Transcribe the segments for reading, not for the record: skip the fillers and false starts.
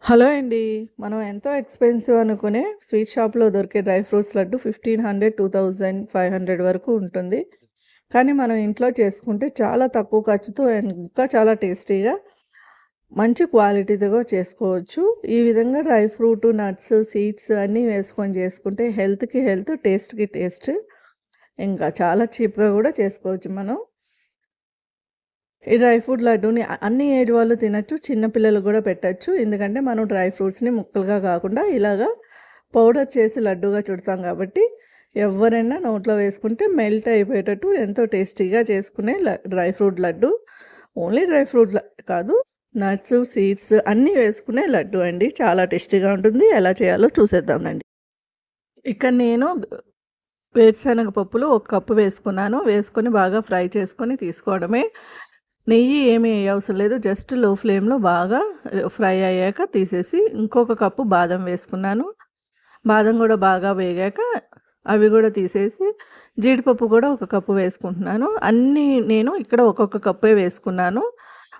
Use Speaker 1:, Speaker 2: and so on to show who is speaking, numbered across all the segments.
Speaker 1: Hello అండి. మనం ఎంతో ఎక్స్‌పెన్సివ్ అనుకునే స్వీట్ షాప్‌లో దొరికే డ్రై ఫ్రూట్స్ లడ్డు 1500, 2500 వరకు ఉంటుంది. కానీ మనం ఇంట్లో చేసుకుంటే చాలా తక్కువ ఖర్చుతో ఇంకా చాలా టేస్టీగా మంచి క్వాలిటీ‌తో చేసుకోవచ్చు. ఈ విధంగా డ్రై ఫ్రూట్, నట్స్, సీడ్స్ అన్నీ వేసుకొని చేసుకుంటే హెల్త్‌కి హెల్త్, టేస్ట్‌కి టేస్ట్ ఇంకా చాలా చీప్‌గా కూడా చేసుకోవచ్చు మనం. ఈ డ్రై ఫ్రూట్ లడ్డూని అన్ని ఏజ్ వాళ్ళు తినొచ్చు. చిన్న పిల్లలకు గూడా పెట్టొచ్చు. ఎందుకంటే మనం డ్రై ఫ్రూట్స్‌ని ముక్కలుగా కాకుండా ఇలాగా పౌడర్ చేసి లడ్డూగా చుడతాం కాబట్టి ఎవ్వరైనా నోట్లో వేసుకుంటే మెల్ట్ అయిపోయేటట్టు ఎంతో టేస్టీగా చేసుకునే dry fruit laddu. Only dry fruit కాదు, నట్స్, సీడ్స్ అన్నీ వేసుకునే లడ్డు అండి. చాలా టేస్టీగా ఉంటుంది. ఎలా చేయాలో చూసేద్దాం రండి. ఇక్కడ నేను వేరుశనగ పప్పులు ఒక కప్పు వేసుకున్నాను. వేసుకొని బాగా ఫ్రై చేసుకొని తీసుకోవడమే. నెయ్యి ఏమీ ఎయ్యవసరం లేదు. జస్ట్ లో ఫ్లేమ్‌లో బాగా ఫ్రై అయ్యాక తీసేసి ఇంకొక కప్పు బాదం వేసుకున్నాను. బాదం గూడా బాగా వేగాక అవి గూడా తీసేసి జీడిపప్పు గూడా ఒక కప్పు వేసుకుంటున్నాను. అన్నీ నేను ఇక్కడ ఒక్కొక్క కప్పే వేసుకున్నాను.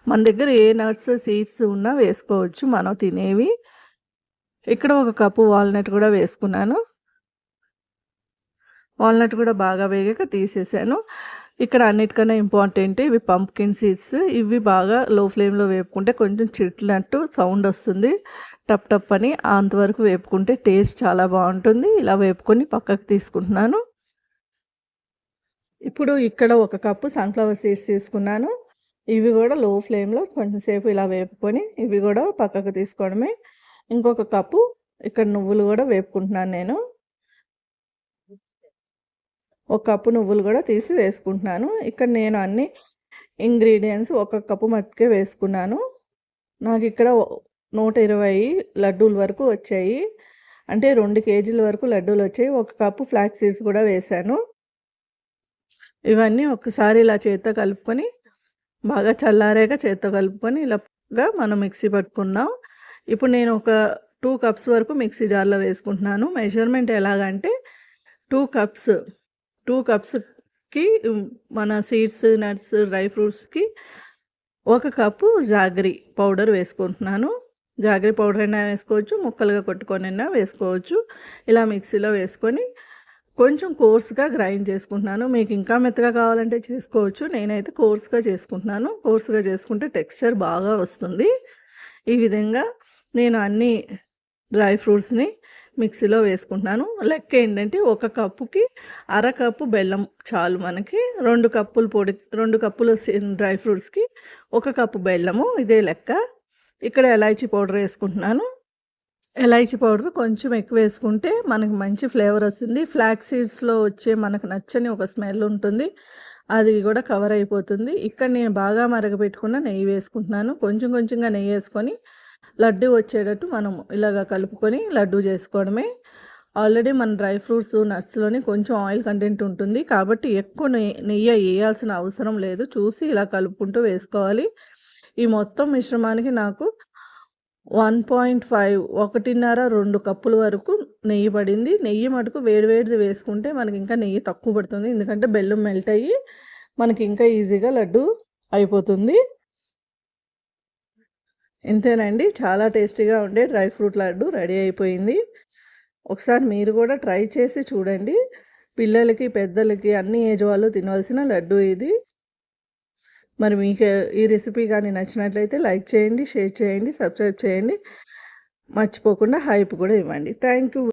Speaker 1: మన దగ్గర ఏ నట్స్, సీడ్స్ ఉన్నా వేసుకోవచ్చు మనం తినేవి. ఇక్కడ ఒక కప్పు వాల్‌నట్ గూడా వేసుకున్నాను. వాల్‌నట్ గూడా బాగా వేగాక తీసేసాను. ఇక్కడ అన్నిటికన్నా ఇంపార్టెంట్ ఇవి పంప్కిన్ సీడ్స్. ఇవి బాగా లో ఫ్లేమ్‌లో వేపుకుంటే కొంచెం చిట్లినట్టు సౌండ్ వస్తుంది. టప్ టప్ అని అంతవరకు వేపుకుంటే టేస్ట్ చాలా బావుంటుంది. ఇలా వేపుకొని పక్కకు తీసుకుంటున్నాను. ఇప్పుడు ఇక్కడ ఒక కప్పు సన్‌ఫ్లవర్ సీడ్స్ తీసుకున్నాను. ఇవి గూడా లో ఫ్లేమ్‌లో కొంచెం సేపు ఇలా వేపుకొని ఇవి గూడా పక్కకు తీసుకోవడమే. ఇంకొక కప్పు ఇక్కడ నువ్వులు గూడా వేపుకుంటున్నాను నేను. ఒక కప్పు నువ్వులు గూడా తీసి వేసుకుంటున్నాను. ఇక్కడ నేను అన్ని ఇంగ్రీడియెంట్స్ ఒక కప్పు మట్టుకే వేసుకున్నాను. నాకిక్కడ 120 లడ్డూల వరకు వచ్చాయి. అంటే 2 కేజీల వరకు లడ్డూలొచ్చాయి. ఒక కప్పు ఫ్లాక్స్ సీడ్స్ కూడా వేశాను. ఇవన్నీ ఒక్కసారి ఇలా చేత్తో కలుపుకొని బాగా చల్లారాక చేత్తో కలుపుకొని ఇలాగా మనం మిక్సీ పట్టుకుందాం. ఇప్పుడు నేను ఒక 2 కప్స్ వరకు మిక్సీ జార్‌లో వేసుకుంటున్నాను. మెజర్‌మెంట్ ఎలాగంటే 2 కప్స్ 2 కప్స్‌కి మన సీడ్స్, నట్స్, డ్రై ఫ్రూట్స్‌కి ఒక కప్పు జాగరీ పౌడర్ వేసుకుంటున్నాను. జాగరీ పౌడర్ అయినా వేసుకోవచ్చు, ముక్కలుగా కొట్టుకొనైనా వేసుకోవచ్చు. ఇలా మిక్సీలో వేసుకొని కొంచెం కోర్స్‌గా గ్రైండ్ చేసుకుంటున్నాను. మీకు ఇంకా మెత్తగా కావాలంటే చేసుకోవచ్చు. నేనైతే కోర్స్‌గా చేసుకుంటున్నాను. కోర్స్‌గా చేసుకుంటే టెక్స్చర్ బాగా వస్తుంది. ఈ విధంగా నేను అన్ని డ్రై ఫ్రూట్స్‌ని మిక్సీలో వేసుకుంటున్నాను. లెక్క ఏంటంటే ఒక కప్పుకి అరకప్పు బెల్లం చాలు మనకి. 2 కప్పుల పొడి 2 కప్పులు డ్రై ఫ్రూట్స్‌కి ఒక కప్పు బెల్లము ఇదే లెక్క. ఇక్కడ ఎలాచీ పౌడర్ వేసుకుంటున్నాను. ఎలాచీ పౌడర్ కొంచెం ఎక్కువ వేసుకుంటే మనకి మంచి ఫ్లేవర్ వస్తుంది. ఫ్లాక్స్ సీడ్స్‌లో వచ్చే మనకు నచ్చని ఒక స్మెల్ ఉంటుంది. అది కూడా కవర్ అయిపోతుంది. ఇక్కడ నేను బాగా మరగపెట్టుకున్న నెయ్యి వేసుకుంటున్నాను. కొంచెం కొంచెంగా నెయ్యి వేసుకొని లడ్డు వచ్చేటట్టు మనం ఇలాగ కలుపుకొని లడ్డు చేసుకోవడమే. ఆల్రెడీ మన డ్రై ఫ్రూట్స్, నట్స్‌లోని కొంచెం ఆయిల్ కంటెంట్ ఉంటుంది. కాబట్టి ఎక్కువ నెయ్యి వేయాల్సిన అవసరం లేదు. చూసి ఇలా కలుపుకుంటూ వేసుకోవాలి. ఈ మొత్తం మిశ్రమానికి నాకు 1.5 1.5, 2 కప్పుల వరకు నెయ్యి పడింది. నెయ్యి మటుకు వేడివేడిది వేసుకుంటే మనకి ఇంకా నెయ్యి తక్కువ పడుతుంది. ఎందుకంటే బెల్లం మెల్ట్ అయ్యి మనకి ఇంకా ఈజీగా లడ్డు అయిపోతుంది. ఇంతేనండి. చాలా టేస్టీగా ఉండే డ్రై ఫ్రూట్ లడ్డు రెడీ అయిపోయింది. ఒకసారి మీరు కూడా ట్రై చేసి చూడండి. పిల్లలకి, పెద్దలకి అన్ని ఏజ్ వాళ్ళు తినవలసిన లడ్డు ఇది. మరి మీకు ఈ రెసిపీ కానీ నచ్చినట్లయితే లైక్ చేయండి, షేర్ చేయండి, సబ్స్క్రైబ్ చేయండి. మర్చిపోకుండా హైప్ కూడా ఇవ్వండి. Thank you.